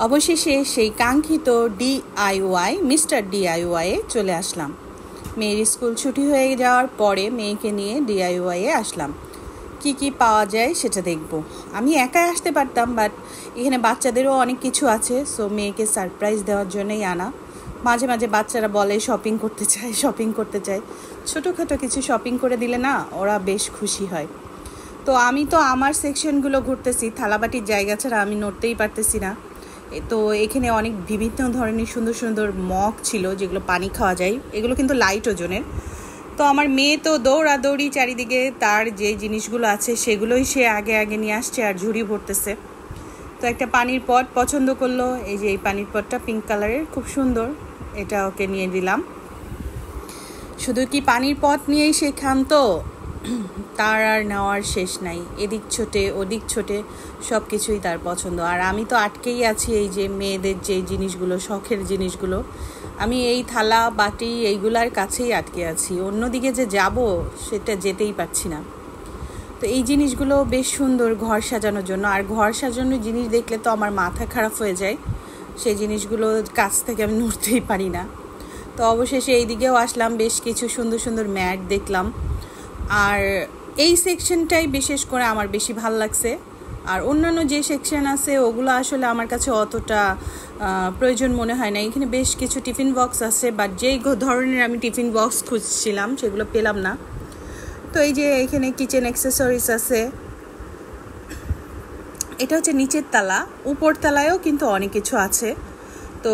অবশেষে সেই কাঙ্ক্ষিত ডিআইওয়াই মিস্টার ডিআইওয়াইয়ে চলে আসলাম। মেয়ের স্কুল ছুটি হয়ে যাওয়ার পরে মেয়েকে নিয়ে ডিআইওয়াইয়ে আসলাম। কি পাওয়া যায় সেটা দেখব। আমি একাই আসতে পারতাম, বাট এখানে বাচ্চাদেরও অনেক কিছু আছে, সো মেয়েকে সারপ্রাইজ দেওয়ার জন্যই আনা। মাঝে মাঝে বাচ্চারা বলে শপিং করতে চায়। ছোটোখাটো কিছু শপিং করে দিলে না ওরা বেশ খুশি হয়। তো আমি তো আমার সেকশনগুলো ঘুরতেছি, থালাবাটির জায়গা ছাড়া আমি নড়তেই পারতেছি না। তো এখানে অনেক বিভিন্ন ধরনের সুন্দর সুন্দর মগ ছিল যেগুলো পানি খাওয়া যায়, এগুলো কিন্তু লাইট ওজনের। তো আমার মেয়ে তো দৌড়াদৌড়ি চারিদিকে, তার যে জিনিসগুলো আছে সেগুলোই সে আগে নিয়ে আসছে আর ঝুড়ি ভরতেছে। তো একটা পানির পট পছন্দ করলো, এই যে এই পানির পটটা পিঙ্ক কালারের, খুব সুন্দর, এটা ওকে নিয়ে দিলাম। শুধু কি পানির পট নিয়েই সে ক্ষান্ত, তার আর নেওয়ার শেষ নাই। এদিক ছোটে ওদিক ছোটে সব কিছুই তার পছন্দ। আর আমি তো আটকেই আছি এই যে মেয়েদের যে জিনিসগুলো, শখের জিনিসগুলো, আমি এই থালা বাটি এইগুলার কাছেই আটকে আছি। অন্যদিকে যে যাব সেটা যেতেই পারছি না। তো এই জিনিসগুলো বেশ সুন্দর ঘর সাজানোর জন্য, আর ঘর সাজানোর জিনিস দেখলে তো আমার মাথা খারাপ হয়ে যায়। সেই জিনিসগুলো কাছ থেকে আমি নড়তেই পারি না। তো অবশেষে এই দিকেও আসলাম, বেশ কিছু সুন্দর সুন্দর ম্যাট দেখলাম। আর এই সেকশনটাই বিশেষ করে আমার বেশি ভালো লাগছে। আর অন্যান্য যে সেকশন আছে ওগুলো আসলে আমার কাছে অতটা প্রয়োজন মনে হয় না। এখানে বেশ কিছু টিফিন বক্স আছে, বাট যেই ধরনের আমি টিফিন বক্স খুঁজছিলাম সেগুলো পেলাম না। তো এই যে এখানে কিচেন অ্যাক্সেসরিজ আছে। এটা হচ্ছে নিচের তালা, উপর তালায়ও কিন্তু অনেক কিছু আছে। তো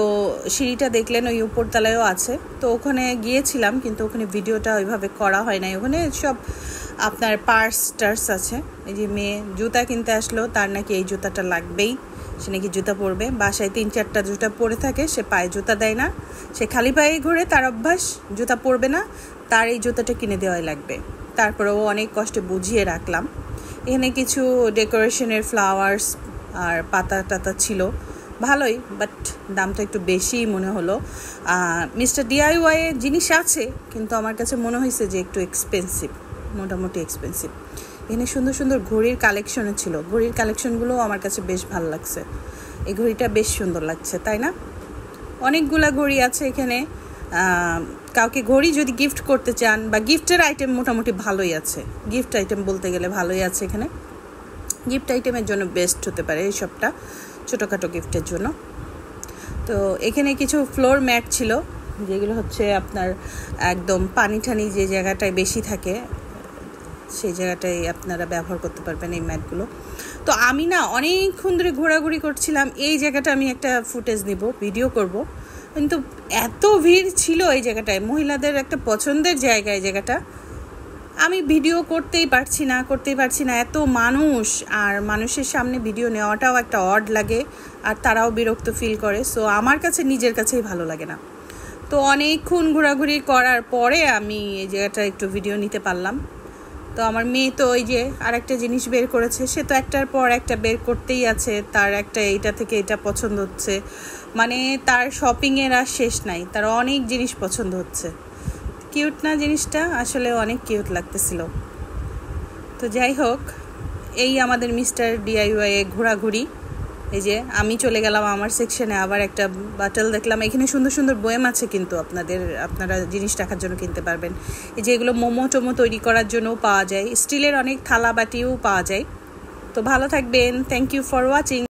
সিঁড়িটা দেখলেন, ওই উপরতলায়ও আছে। তো ওখানে গিয়েছিলাম, কিন্তু ওখানে ভিডিওটা ওইভাবে করা হয় নাই। ওখানে সব আপনার পার্স টার্স আছে। এই যে মেয়ে জুতা কিনতে আসলো, তার নাকি এই জুতাটা লাগবেই, সে নাকি জুতা পরবে। বাসায় 3-4টা জুতা পরে থাকে, সে পায়ে জুতা দেয় না, সে খালি পায়ে ঘুরে, তার অভ্যাস, জুতা পরবে না, তার এই জুতাটা কিনে দেওয়াই লাগবে। তারপরেও অনেক কষ্টে বুঝিয়ে রাখলাম। এখানে কিছু ডেকোরেশনের ফ্লাওয়ার্স আর পাতা টাতা ছিল, ভালোই, বাট দামটা একটু বেশিই মনে হলো। মিস্টার ডিআইওয়াইয়ের জিনিস আছে, কিন্তু আমার কাছে মনে হয়েছে যে একটু এক্সপেন্সিভ, মোটামুটি এক্সপেন্সিভ। এখানে সুন্দর সুন্দর ঘড়ির কালেকশনও ছিল, ঘড়ির কালেকশনগুলোও আমার কাছে বেশ ভালো লাগছে। এই ঘড়িটা বেশ সুন্দর লাগছে, তাই না? অনেকগুলা ঘড়ি আছে এখানে। কাউকে ঘড়ি যদি গিফট করতে চান, বা গিফটের আইটেম মোটামুটি ভালোই আছে। গিফট আইটেম বলতে গেলে ভালোই আছে এখানে। গিফট আইটেমের জন্য বেস্ট হতে পারে এই সবটা, ছোটোখাটো গিফটের জন্য। তো এখানে কিছু ফ্লোর ম্যাট ছিল, যেগুলো হচ্ছে আপনার একদম পানি ঠানি যে জায়গাটায় বেশি থাকে সেই জায়গাটায় আপনারা ব্যবহার করতে পারবেন এই ম্যাটগুলো। তো আমি না অনেকক্ষণ ধরে ঘোরাঘুরি করছিলাম। এই জায়গাটা আমি একটা ফুটেজ নিব, ভিডিও করব, কিন্তু এত ভিড় ছিল এই জায়গাটায়, মহিলাদের একটা পছন্দের জায়গা এই জায়গাটা। আমি ভিডিও করতেই পারছি না, এত মানুষ, আর মানুষের সামনে ভিডিও নেওয়াটাও একটা অড লাগে, আর তারাও বিরক্ত ফিল করে। সো আমার কাছে নিজের কাছেই ভালো লাগে না। তো অনেকক্ষণ ঘোরাঘুরি করার পরে আমি এই জায়গাটা একটু ভিডিও নিতে পারলাম। তো আমার মেয়ে তো ওই যে আরেকটা জিনিস বের করেছে, সে তো একটার পর একটা বের করতেই আছে, তার একটা এইটা থেকে এটা পছন্দ হচ্ছে, মানে তার শপিংয়ের আর শেষ নাই, তার অনেক জিনিস পছন্দ হচ্ছে। কিউট না জিনিসটা? আসলে অনেক কিউট লাগতেছিল। তো যাই হোক, এই আমাদের মিস্টার ডিআইওয়াইয়ে ঘোরাঘুরি। এই যে আমি চলে গেলাম আমার সেকশনে, আবার একটা বাটল দেখলাম। এখানে সুন্দর সুন্দর বয়াম আছে, কিন্তু আপনারা জিনিস রাখার জন্য কিনতে পারবেন। এই যে এগুলো মোমো টোমো তৈরি করার জন্যও পাওয়া যায়, স্টিলের অনেক থালা বাটিও পাওয়া যায়। তো ভালো থাকবেন, থ্যাংক ইউ ফর ওয়াচিং।